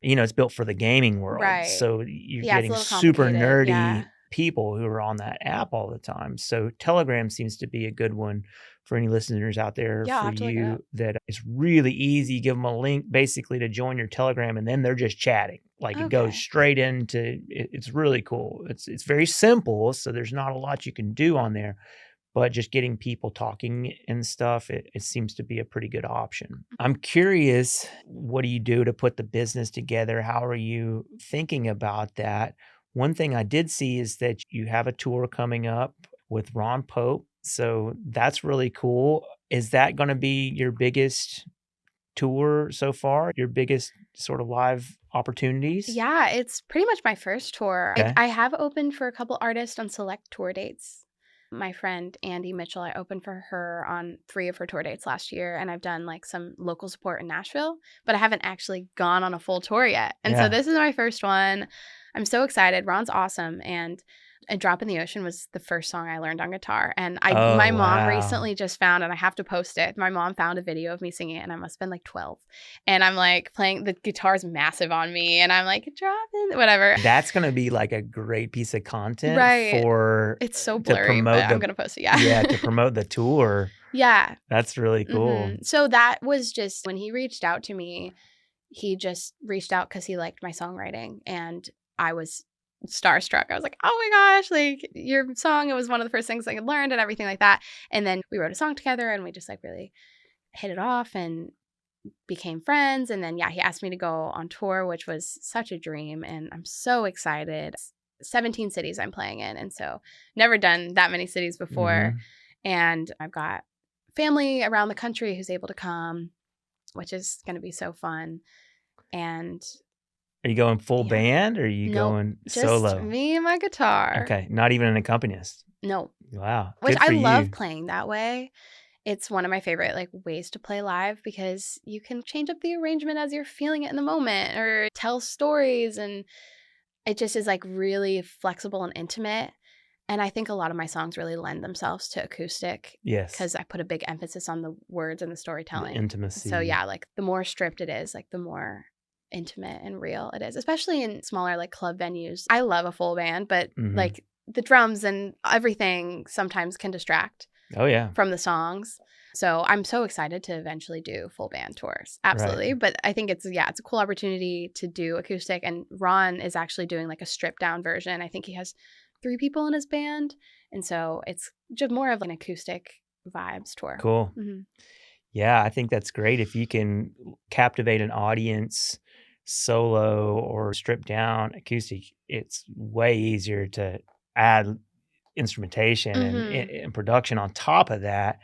It's built for the gaming world. Right. So you're Yeah, it's a getting little super complicated. Yeah. nerdy people who are on that app all the time. So Telegram seems to be a good one for any listeners out there, Yeah, I'll for have to look it up. you, that it's really easy. Give them a link basically to join your Telegram, and then they're just chatting. Like it goes Okay. straight into it's really cool. It's very simple, so there's not a lot you can do on there, but just getting people talking and stuff, it seems to be a pretty good option. I'm curious, what do you do to put the business together? How are you thinking about that? One thing I did see is that you have a tour coming up with Ron Pope. So that's really cool. Is that going to be your biggest tour so far? Your biggest sort of live opportunities? Yeah, it's pretty much my first tour. Okay. I have opened for a couple artists on select tour dates. My friend Andy Mitchell, I opened for her on 3 of her tour dates last year, and I've done like some local support in Nashville, but I haven't actually gone on a full tour yet. And so Yeah. this is my first one. I'm so excited. Ron's awesome, and A Drop in the Ocean was the first song I learned on guitar. And my Oh, mom wow. recently just found, and I have to post it. My mom found a video of me singing it, and I must have been like 12. And I'm like playing, the guitar's massive on me, and I'm like dropping whatever. That's gonna be like a great piece of content Right. for It's so to blurry, but promote I'm the gonna post it. yeah, to Yeah. promote the tour. Yeah. That's really cool. So that was just when he reached out to me. He just reached out because he liked my songwriting, and I was starstruck. I was like, oh my gosh, like your song, it was one of the first things I had learned and everything like that. And then we wrote a song together, and we just like really hit it off and became friends. And then, yeah, he asked me to go on tour, which was such a dream. And I'm so excited. 17 cities I'm playing in. And so never done that many cities before. Mhm. And I've got family around the country who's able to come, which is going to be so fun. And Are you going full yeah, band, or are you nope, going just solo? me and my guitar. Okay, not even an accompanist. No, Wow, which good I for love you. playing that way. It's one of my favorite like ways to play live because you can change up the arrangement as you're feeling it in the moment or tell stories, and it just is like really flexible and intimate. And I think a lot of my songs really lend themselves to acoustic Yes, because I put a big emphasis on the words and the the storytelling. So intimacy. yeah, like the more stripped it is, like the more intimate and real it is, especially in smaller like club venues. I love a full band, but Mhm. like the drums and everything sometimes can distract Oh, yeah, from the songs. So I'm so excited to eventually do full band tours. right. Absolutely. But I think it's a cool opportunity to do acoustic. And Ron is actually doing like a stripped down version. I think he has 3 people in his band. And so it's just more of an acoustic vibes tour. Cool. Hmm. Yeah, I think that's great if you can captivate an audience solo or stripped down acoustic. It's way easier to add instrumentation and Hmm. production on top of that.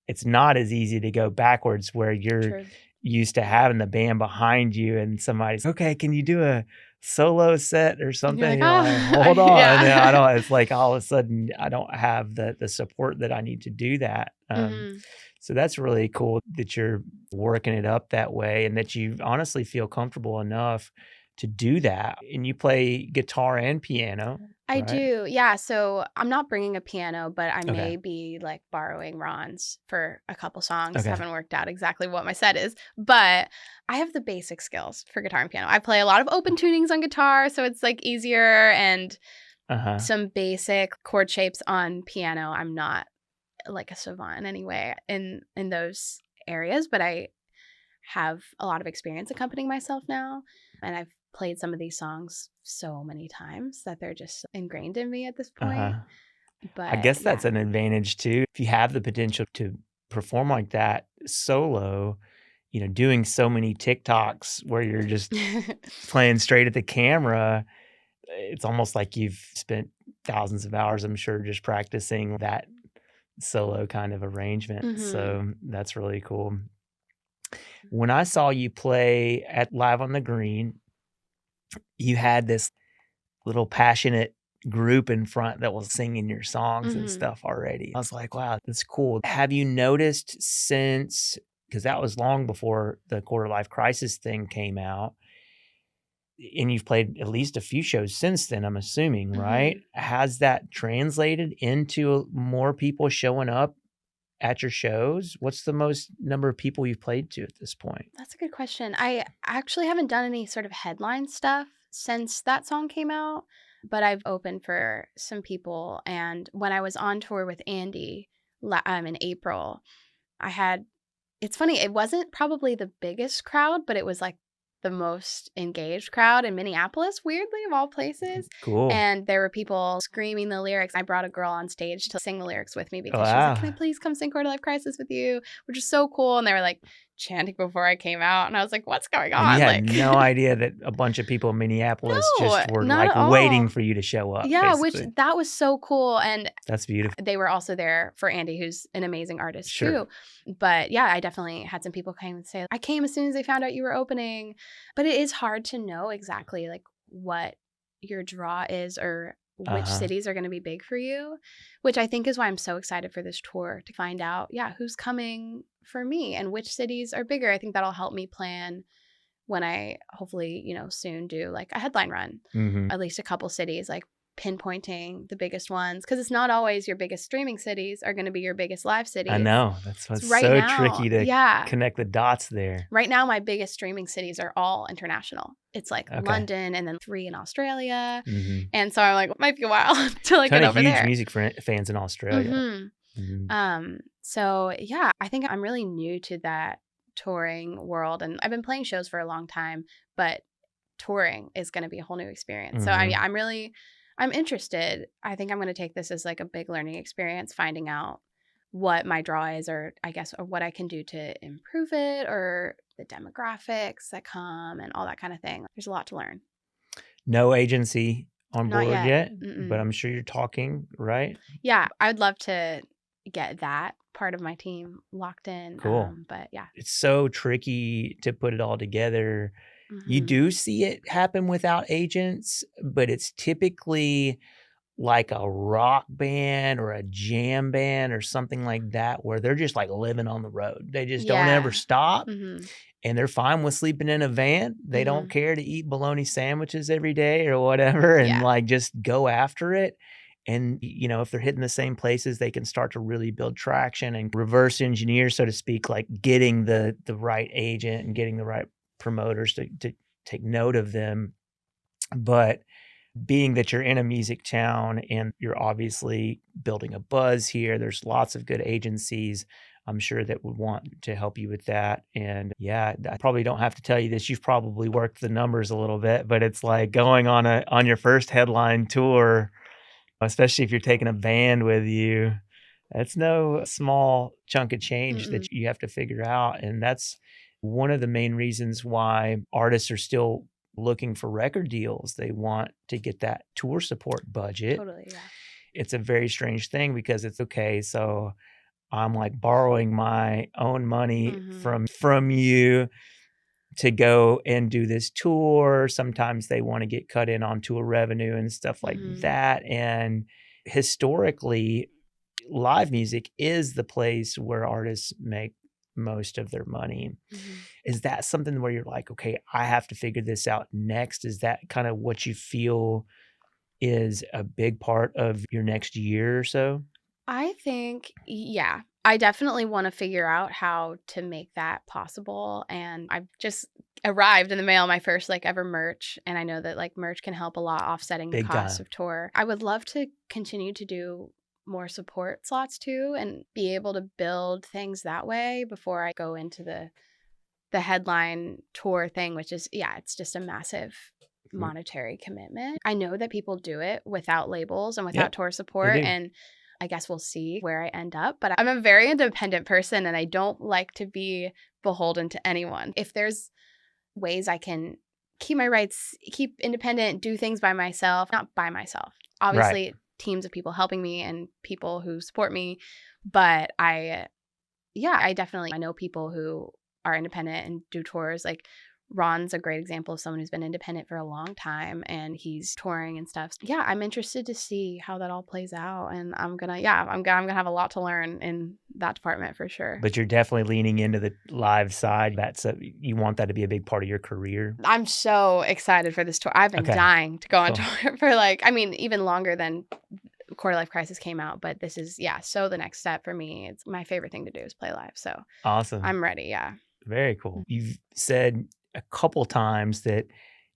It's not as easy to go backwards, where you're True. used to having the band behind you and somebody's, okay, can you do a solo set or something? You're like, You're like, "Oh." hold on. Yeah. And I don't, it's like all of a sudden I don't have the support that I need to do that. Mhm. So that's really cool that you're working it up that way and that you honestly feel comfortable enough to do that. And you play guitar and piano, I right? do. Yeah, so I'm not bringing a piano, but I Okay. may be, like, borrowing Ron's for a couple songs. Okay. Haven't worked out exactly what my set is, but I have the basic skills for guitar and piano. I play a lot of open tunings on guitar, so it's, like, easier, and Uh-huh. some basic chord shapes on piano. I'm not, like, a savant in any way in those areas, but I have a lot of experience accompanying myself now, and I've played some of these songs so many times that they're just ingrained in me at this point. Uh-huh. I But guess that's yeah. an advantage too. If you have the potential to perform like that solo, doing so many TikToks where you're just playing straight at the camera, it's almost like you've spent thousands of hours, I'm sure, just practicing that solo kind of arrangement. Mhm. So that's really cool. When I saw you play at Live on the Green, you had this little passionate group in front that was singing your songs and Mhm. stuff already. I was like, wow, that's cool. Have you noticed since, because that was long before the quarter life crisis thing came out, and you've played at least a few shows since then, I'm assuming, right? Mhm. Has that translated into more people showing up at your shows? What's the most number of people you've played to at this point? That's a good question. I actually haven't done any sort of headline stuff since that song came out, but I've opened for some people, and when I was on tour with Andy, in April, I had it's funny, it wasn't probably the biggest crowd, but it was, like, the most engaged crowd in Minneapolis, weirdly, of all places, Cool. and there were people screaming the lyrics. I brought a girl on stage to sing the lyrics with me because she was like, Wow. "Can I please come sing Quarter Life Crisis with you?" Which is so cool, and they were, like, chanting before I came out, and I was like, "What's going And you on?" had Like no idea that a bunch of people in Minneapolis No, just were, not like, at waiting all. for you to show up, Yeah, which basically. that was so cool, and That's beautiful. they were also there for Andy, who's an amazing artist Sure. too. But yeah, I definitely had some people come and say, "I came as soon as they found out you were opening." But it is hard to know exactly like what your draw is or which Uh-huh. cities are going to be big for you, which I think is why I'm so excited for this tour to find out, yeah, who's coming for me and which cities are bigger. I think that'll help me plan when I hopefully, soon do like a headline run, Mhm. at least a couple cities, like pinpointing the biggest ones. Cause it's not always your biggest streaming cities are going to be your biggest live I cities. know. That's So what's right so now, tricky to yeah, connect the dots there. right now, my biggest streaming cities are all international. It's like Okay. London and then 3 in Australia. Mhm. And so I'm like, it might be a while till I Ton get of over huge there. music fans in Australia. Hmm. Mhm. So yeah, I think I'm really new to that touring world, and I've been playing shows for a long time, but touring is going to be a whole new experience. So Mhm. I'm interested. I think I'm going to take this as like a big learning experience, finding out what my draw is, or I guess, or what I can do to improve it, or the demographics that come and all that kind of thing. There's a lot to learn. No agency on Not board yet. yet, but Mm-mm. I'm sure you're talking, right? Yeah, I'd love to get that part of my team locked in. Cool. But yeah. It's so tricky to put it all together. You Hmm. do see it happen without agents, but it's typically like a rock band or a jam band or something like that where they're just, like, living on the road. They just don't ever Yeah. stop, Hmm. and they're fine with sleeping in a van. They don't Hmm. care to eat bologna sandwiches every day or whatever and, Yeah. like, just go after it, and, if they're hitting the same places, they can start to really build traction and reverse engineer, so to speak, like, getting the right agent and getting the right promoters to take note of them, but being that you're in a music town and you're obviously building a buzz here, there's lots of good agencies, I'm sure, that would want to help you with that. And yeah, I probably don't have to tell you this. You've probably worked the numbers a little bit, but it's like going on your first headline tour, especially if you're taking a band with you. That's no small chunk of change Mm-mm. that you have to figure out. And that's one of the main reasons why artists are still looking for record deals. They want to get that tour support budget. Totally. Yeah. It's a very strange thing because it's okay. So I'm like borrowing my own money Mhm. from you to go and do this tour. Sometimes they want to get cut in on tour revenue and stuff like Mhm. that. And historically, live music is the place where artists make most of their money. Mhm. Is that something where you're like, okay, I have to figure this out next? Is that kind of what you feel is a big part of your next year or so? I think, yeah, I definitely want to figure out how to make that possible. And I've just arrived in the mail my first like ever merch. And I know that like merch can help a lot offsetting the Big cost time. of tour. I would love to continue to do more support slots too and be able to build things that way before I go into the headline tour thing, which is, yeah, it's just a massive monetary commitment. I know that people do it without labels and without Yep, tour they support. do. And I guess we'll see where I end up. But I'm a very independent person and I don't like to be beholden to anyone. If there's ways I can keep my rights, keep independent, do things by myself, not by myself. Right. Obviously, teams of people helping me and people who support me. But yeah, I know people who are independent and do tours. Like Ron's a great example of someone who's been independent for a long time and he's touring and stuff. Yeah, I'm interested to see how that all plays out. And I'm gonna have a lot to learn in that department for sure. But you're definitely leaning into the live side. You want that to be a big part of your career. I'm so excited for this tour. I've been Okay, dying to go on cool. tour for like, I mean, even longer than Quarter Life Crisis came out, but this is, yeah, so the next step for me. It's my favorite thing to do is play live. So Awesome. I'm ready. Yeah. Very cool. You've said a couple times that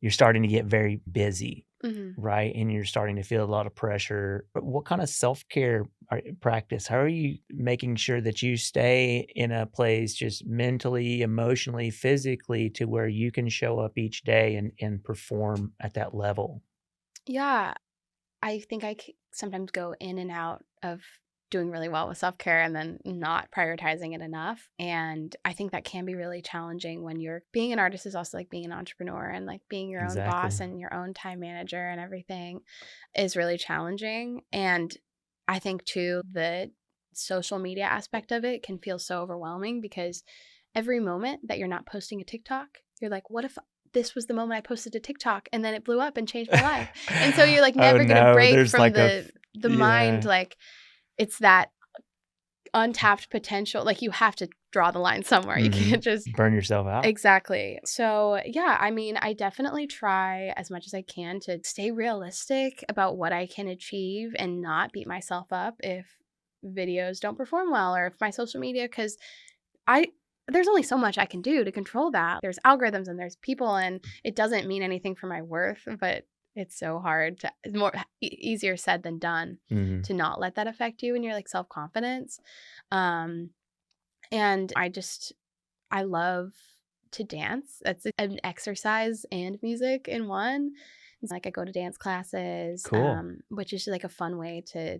you're starting to get very busy, Mhm. right? And you're starting to feel a lot of pressure. But what kind of self-care practice? How are you making sure that you stay in a place just mentally, emotionally, physically to where you can show up each day and perform at that level? Yeah. I think sometimes go in and out of doing really well with self care and then not prioritizing it enough. And I think that can be really challenging when you're being an artist is also like being an entrepreneur and like being your own Exactly. boss and your own time manager and everything is really challenging. And I think too, the social media aspect of it can feel so overwhelming because every moment that you're not posting a TikTok, you're like, what if this was the moment I posted a TikTok and then it blew up and changed my life? And so you're like Oh never gonna no, break there's from like the mind, yeah. like it's that untapped potential. Like you have to draw the line somewhere. You Mhm. can't just Burn yourself out. exactly. So yeah, I mean, I definitely try as much as I can to stay realistic about what I can achieve and not beat myself up if videos don't perform well or if my social media because I there's only so much I can do to control that. There's algorithms and there's people and it doesn't mean anything for my worth, but it's so hard to it's more easier said than done Mhm. to not let that affect you and your like self-confidence. Um and I love to dance. That's an exercise and music in one. It's like I go to dance classes, Cool. which is like a fun way to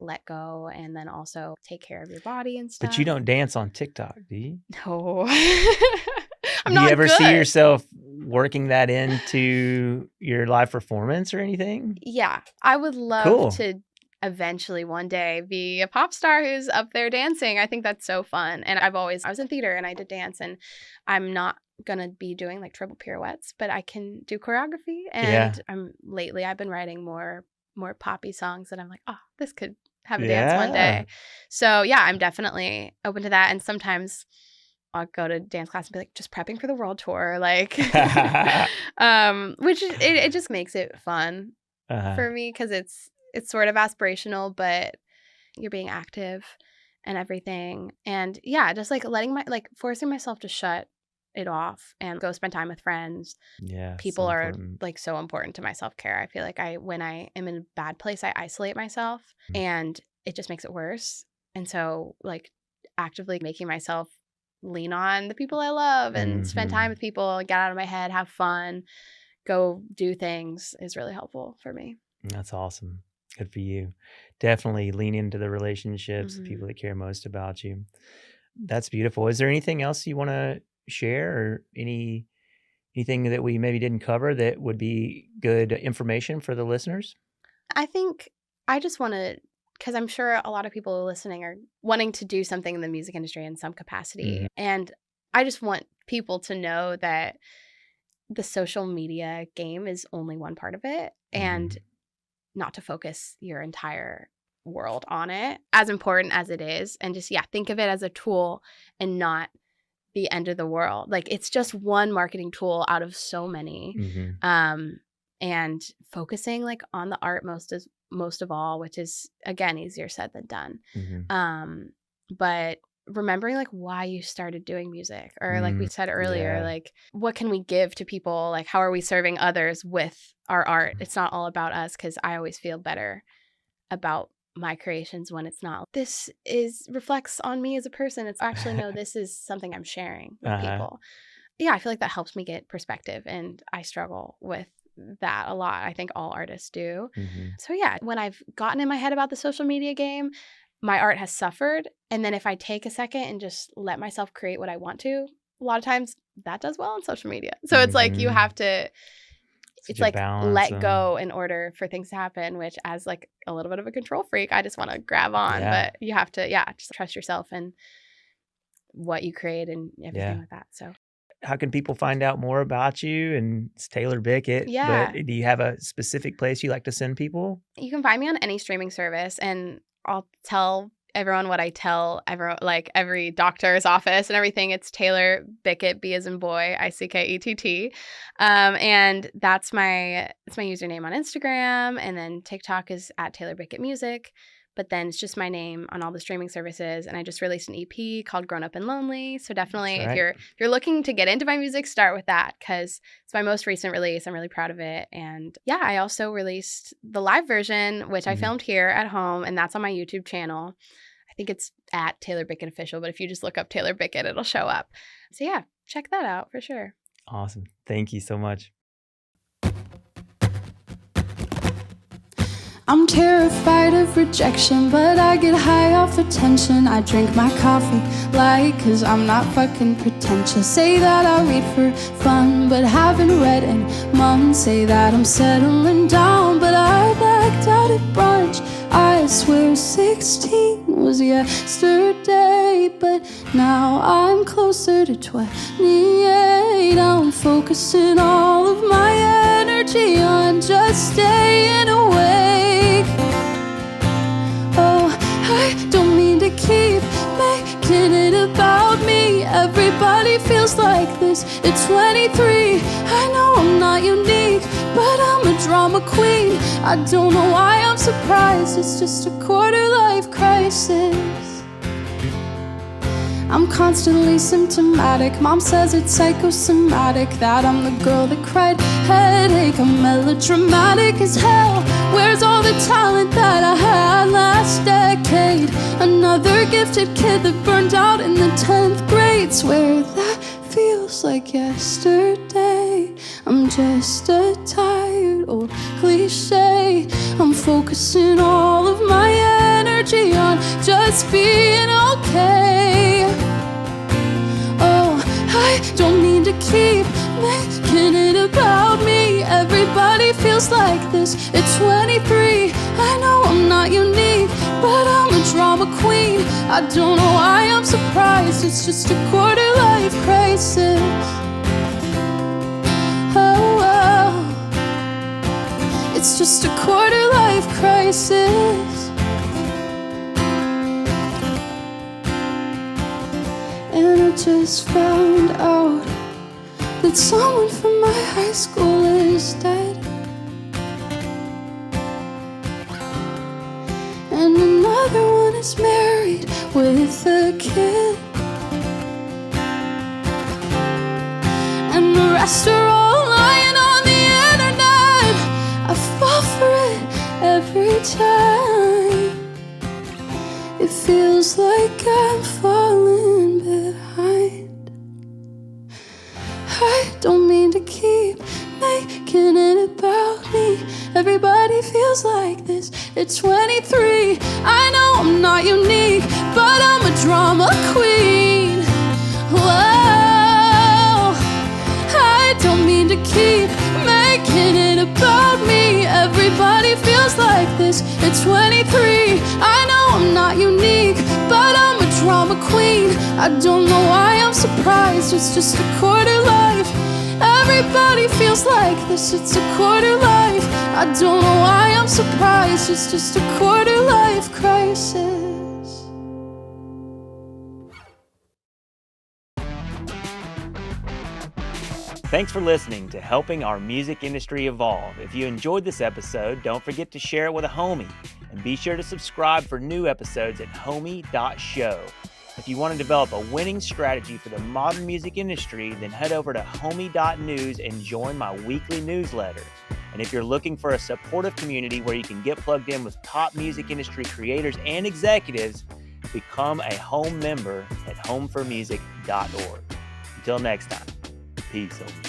let go and then also take care of your body and But you stuff. don't dance on TikTok, do you? No. I'm Do you not ever see good. yourself working that into your live performance or anything? Yeah, I would love Cool. to eventually one day be a pop star who's up there dancing. I think that's so fun. And I was in theater and I did dance and I'm not gonna be doing like triple pirouettes, but I can do choreography and Yeah. I've been writing more poppy songs that I'm like, oh, this could have a dance one Yeah. day. So yeah, I'm definitely open to that. And sometimes I'll go to dance class and be like, just prepping for the world tour, like, which it just makes it fun Uh-huh. for me because it's sort of aspirational, but you're being active and everything. And yeah, just like forcing myself to shut it off and go spend time with friends. Yeah, so People are important. like so important to my self-care. I feel like when I am in a bad place, I isolate myself Mm. and it just makes it worse. And so like actively making myself lean on the people I love and spend time Mhm. with people, get out of my head, have fun, go do things is really helpful for me. That's awesome. Good for you. Definitely lean into the relationships, the people Mhm. that care most about you. That's beautiful. Is there anything else you wanna share or anything that we maybe didn't cover that would be good information for the listeners? I think I just want to because I'm sure a lot of people listening are wanting to do something in the music industry in some capacity. And I just want people to know that the social media game is only one part of it, and not to focus your entire world on it, as important as it is. And just, think of it as a tool and not the end of the world. Like, it's just one marketing tool out of so many. And focusing like on the art most of all, which is, again, easier said than done. But remembering like why you started doing music, or like we said earlier, like what can we give to people? Like, how are we serving others with our art? It's not all about us, because I always feel better about my creations when it's not, this reflects on me as a person. It's actually, no, this is something I'm sharing with people. I feel like that helps me get perspective, and I struggle with that a lot. I think all artists do. So when I've gotten in my head about the social media game, my art has suffered. And then if I take a second and just let myself create what I want to, a lot of times that does well on social media. So it's like you have to, it's like let go in order for things to happen, which, as like a little bit of a control freak, I just want to grab on. But you have to, just trust yourself and what you create and everything like that. So how can people find out more about you? And it's Taylor Bickett. But do you have a specific place you like to send people? You can find me on any streaming service, and I'll tell everyone what I tell every doctor's office and everything. It's Taylor Bickett, B as in boy, Ickett. And that's my username on Instagram, and then TikTok is at Taylor Bickett Music. But then it's just my name on all the streaming services. And I just released an EP called Grown Up and Lonely. So definitely, if you're looking to get into my music, start with that, because it's my most recent release. I'm really proud of it. And I also released the live version, which I filmed here at home, and that's on my YouTube channel. I think it's at Taylor Bickett Official, but if you just look up Taylor Bickett, it'll show up. So check that out for sure. Awesome. Thank you so much. I'm terrified of rejection, but I get high off attention. I drink my coffee light, cause I'm not fucking pretentious. Say that I read for fun, but haven't read in months. Say that I'm settling down, but I blacked out at brunch. I swear 16 was yesterday, but now I'm closer to 28. I'm focusing all of my energy on just staying awake. Oh, I don't mean to keep making it about me. Everybody feels like this at 23. I know I'm not unique, but I'm a drama queen. I don't know why I'm surprised. It's just a quarter-life crisis. I'm constantly symptomatic. Mom says it's psychosomatic, that I'm the girl that cried headache. I'm melodramatic as hell. Where's all the talent that I had last decade? Another gifted kid that burned out in the 10th grade. Swear that feels like yesterday. I'm just a tired old cliche. I'm focusing all of my energy on just being okay. Oh, I don't mean to keep making it about me. Everybody feels like this at 23. I know I'm not unique, but I'm a drama queen. I don't know why I'm surprised. It's just a quarter-life crisis. Oh, oh. It's just a quarter-life crisis. And I just found out that someone from my high school is dead, and another one is married with a kid, and the rest are all lying on the internet. I fall for it every time. It feels like I'm falling behind. I don't mean to keep making it about me. Everybody feels like this at 23. I know I'm not unique, but I'm a drama queen. Whoa, I don't mean to keep making it about me. Everybody feels feels like this at 23. I know I'm not unique, but I'm a drama queen. I don't know why I'm surprised, it's just a quarter life. Everybody feels like this, it's a quarter life. I don't know why I'm surprised, it's just a quarter life crisis. Thanks for listening to Helping Our Music Industry Evolve. If you enjoyed this episode, don't forget to share it with a homie. And be sure to subscribe for new episodes at homie.show. If you want to develop a winning strategy for the modern music industry, then head over to homie.news and join my weekly newsletter. And if you're looking for a supportive community where you can get plugged in with top music industry creators and executives, become a home member at homeformusic.org. Until next time, peace.